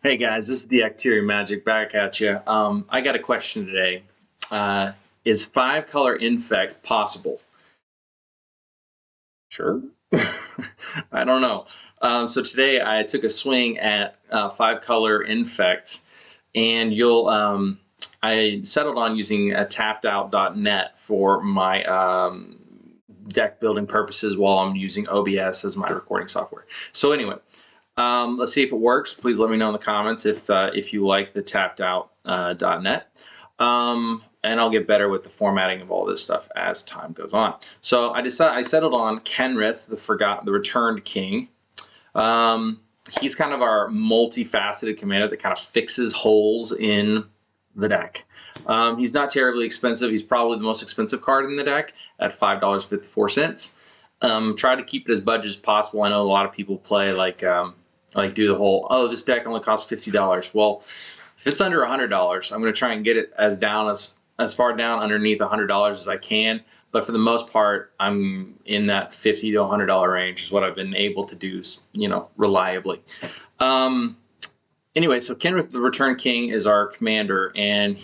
Hey guys, this is the Acteria Magic back at you. I got a question today. Is 5-color infect possible? Sure. I don't know. So today I took a swing at 5-color infect, and I settled on using a tappedout.net for my deck building purposes while I'm using OBS as my recording software. So anyway, let's see if it works. Please let me know in the comments if you like the tappedout.net. And I'll get better with the formatting of all this stuff as time goes on. So I settled on Kenrith, the Returned King. He's kind of our multifaceted commander that kind of fixes holes in the deck. He's not terribly expensive. He's probably the most expensive card in the deck at $5.54. Try to keep it as budget as possible. I know a lot of people play like do the whole, oh, this deck only costs $50. Well, if it's under $100, I'm going to try and get it as far down underneath $100 as I can. But for the most part, I'm in that $50 to $100 range is what I've been able to do, reliably. Anyway, so Kenrith the Return King is our commander, and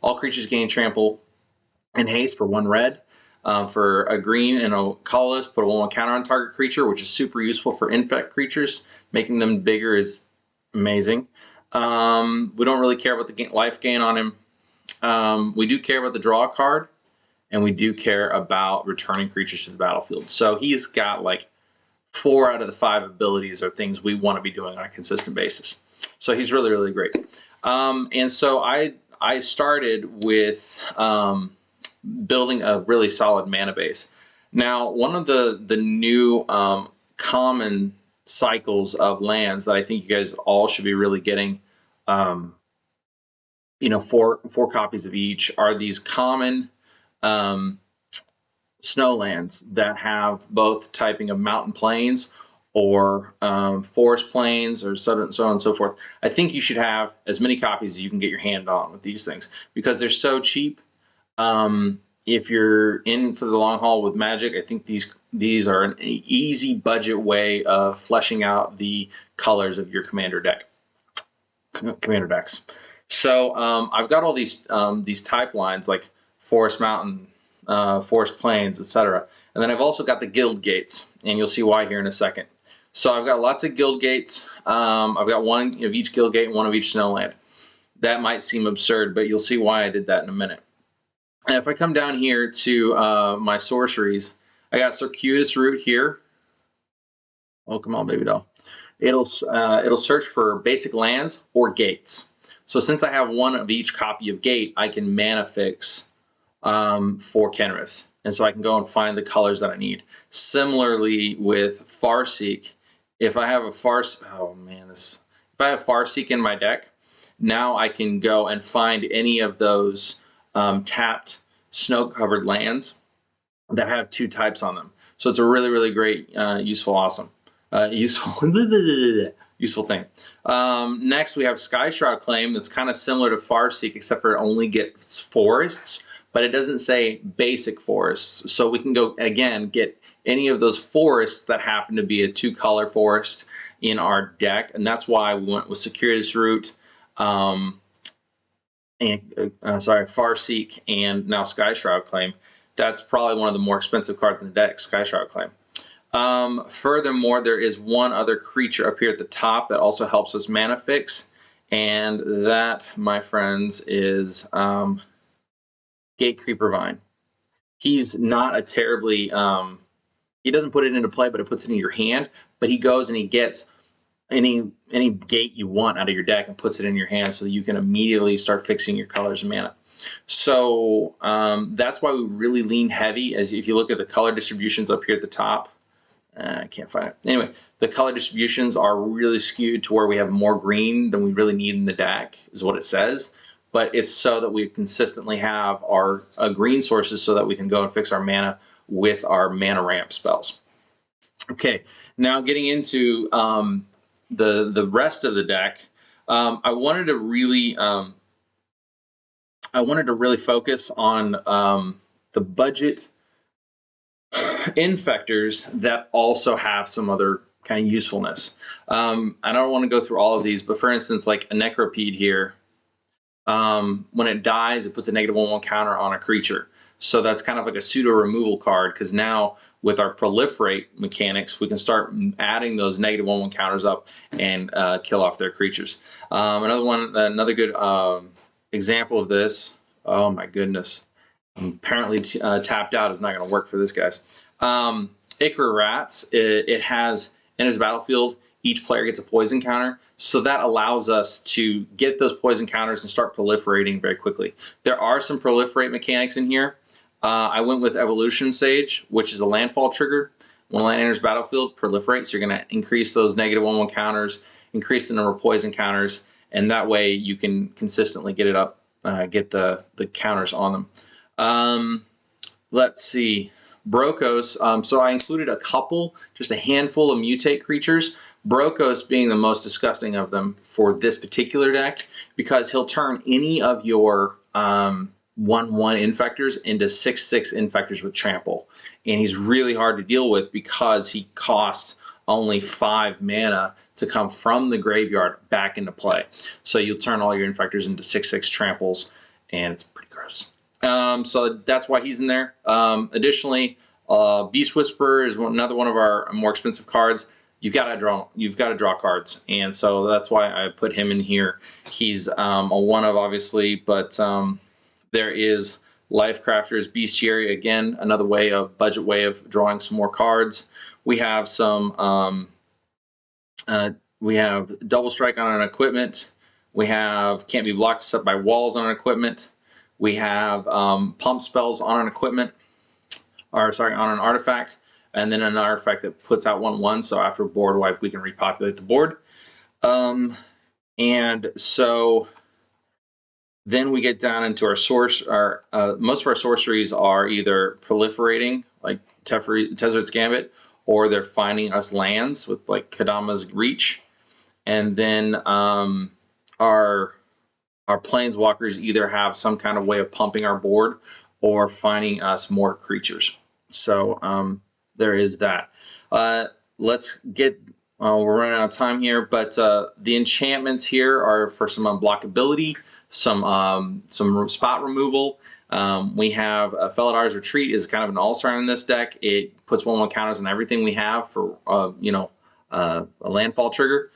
all creatures gain trample and haste for 1 red. For a green and a colorless, put a 1/1 counter on target creature, which is super useful for infect creatures. Making them bigger is amazing. We don't really care about the life gain on him. We do care about the draw card, and we do care about returning creatures to the battlefield. So he's got like 4 out of the 5 abilities are things we want to be doing on a consistent basis. So he's really, really great. And so I started with building a really solid mana base. Now, one of the new common cycles of lands that I think you guys all should be really getting, 4 copies of each, are these common snow lands that have both typing of mountain plains or forest plains or so on and so forth. I think you should have as many copies as you can get your hand on with these things because they're so cheap. If you're in for the long haul with Magic, I think these are an easy budget way of fleshing out the colors of your commander decks. So I've got all these type lines like Forest Mountain, Forest Plains, etc. And then I've also got the guild gates, and you'll see why here in a second. So I've got lots of guild gates. I've got 1 of each guild gate and 1 of each snowland. That might seem absurd, but you'll see why I did that in a minute. And if I come down here to my sorceries, I got Circuitous Route here. Oh, come on, baby doll. It'll search for basic lands or gates. So since I have 1 of each copy of gate, I can mana fix for Kenrith. And so I can go and find the colors that I need. Similarly with Farseek, if I have Farseek in my deck, now I can go and find any of those tapped snow-covered lands that have 2 types on them. So it's a really, really great, useful thing. Next, we have Shroud Claim that's kind of similar to Farseek, except for it only gets forests, but it doesn't say basic forests. So we can go, again, get any of those forests that happen to be a 2-color forest in our deck, and that's why we went with Circuitous Route, Farseek, and now Shroud Claim. That's probably one of the more expensive cards in the deck, Shroud Claim. Furthermore, there is 1 other creature up here at the top that also helps us mana fix, and that, my friends, is Gatecreeper Vine. He's not a terribly, he doesn't put it into play, but it puts it in your hand, but he goes and he gets any gate you want out of your deck and puts it in your hand so you can immediately start fixing your colors and mana. So that's why we really lean heavy. As if you look at the color distributions up here at the top, I can't find it. Anyway, the color distributions are really skewed to where we have more green than we really need in the deck, is what it says. But it's so that we consistently have our green sources so that we can go and fix our mana with our mana ramp spells. Okay, now getting into the rest of the deck, I wanted to really focus on the budget infectors that also have some other kind of usefulness. I don't want to go through all of these, but for instance, like a Necropede here, when it dies, it puts a -1/1 counter on a creature. So that's kind of like a pseudo removal card, because now with our proliferate mechanics, we can start adding those -1/1 counters up and kill off their creatures. Another good example of this. Oh my goodness. Apparently tapped out is not going to work for this, guys. Ichor Rats, it has enters the battlefield, each player gets a poison counter, so that allows us to get those poison counters and start proliferating very quickly. There are some proliferate mechanics in here. I went with Evolution Sage, which is a landfall trigger. When land enters battlefield, proliferate, so you're going to increase those -1/1 counters, increase the number of poison counters, and that way you can consistently get it up, get the counters on them. Let's see. Brokos. So I included a couple, just a handful of mutate creatures. Brokos being the most disgusting of them for this particular deck, because he'll turn any of your 1/1 infectors into 6/6 infectors with trample, and he's really hard to deal with because he costs only 5 mana to come from the graveyard back into play. So you'll turn all your infectors into 6/6 tramples, and it's pretty gross. So that's why he's in there. Additionally, Beast Whisperer is another one of our more expensive cards. You've got to draw cards, and so that's why I put him in here. He's a one of, obviously, but there is Lifecrafters Bestiary, again, another budget way of drawing some more cards. We have some we have Double Strike on an equipment. We have Can't Be Blocked Except by Walls on an equipment. We have Pump Spells on an equipment, or sorry, on an artifact, and then an artifact that puts out 1/1. So after board wipe, we can repopulate the board. And so then we get down into our source. Most of our sorceries are either proliferating, like Tezzeret's Gambit, or they're finding us lands with like Kadama's Reach. And then our planeswalkers either have some kind of way of pumping our board or finding us more creatures. So there is that. Let's get, we're running out of time here, but the enchantments here are for some unblockability, some spot removal. We have Felidari's Retreat is kind of an all-star in this deck. It puts 1/1 counters on everything we have for a landfall trigger.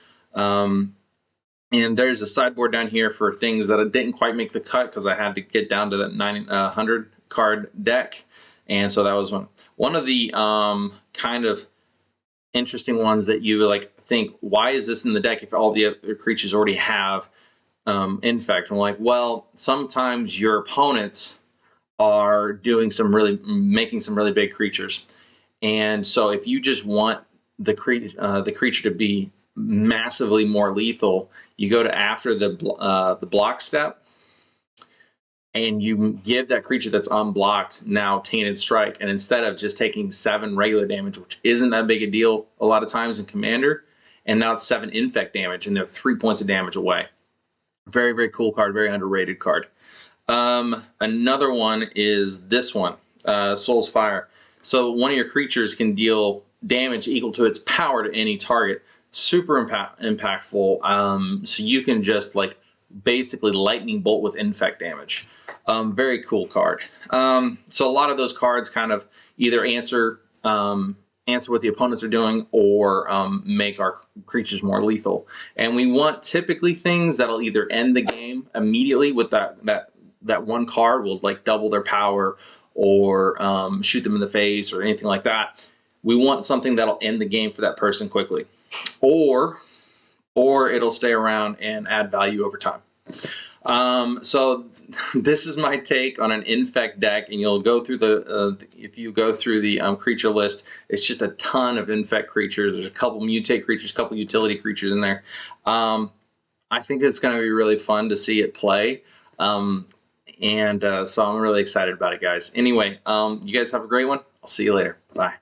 And there's a sideboard down here for things that I didn't quite make the cut because I had to get down to that 900 card deck, and so that was one of the kind of interesting ones that you like think, why is this in the deck if all the other creatures already have Infect? I'm like, well, sometimes your opponents are doing making some really big creatures, and so if you just want the creature to be massively more lethal, you go to after the block step, and you give that creature that's unblocked now Tainted Strike, and instead of just taking 7 regular damage, which isn't that big a deal a lot of times in Commander, and now it's 7 Infect damage, and they're 3 points of damage away. Very, very cool card, very underrated card. Another one is this one, Soul's Fire. So one of your creatures can deal damage equal to its power to any target. Super impactful. So you can just like basically lightning bolt with Infect damage. Very cool card. So a lot of those cards kind of either answer what the opponents are doing, or make our creatures more lethal. And we want typically things that'll either end the game immediately with that one card will like double their power, or shoot them in the face, or anything like that. We want something that'll end the game for that person quickly, or it'll stay around and add value over time. So this is my take on an Infect deck, and you'll go through if you go through the creature list, it's just a ton of Infect creatures. There's a couple mutate creatures, a couple utility creatures in there. I think it's going to be really fun to see it play. So I'm really excited about it, guys. Anyway, you guys have a great one. I'll see you later. Bye.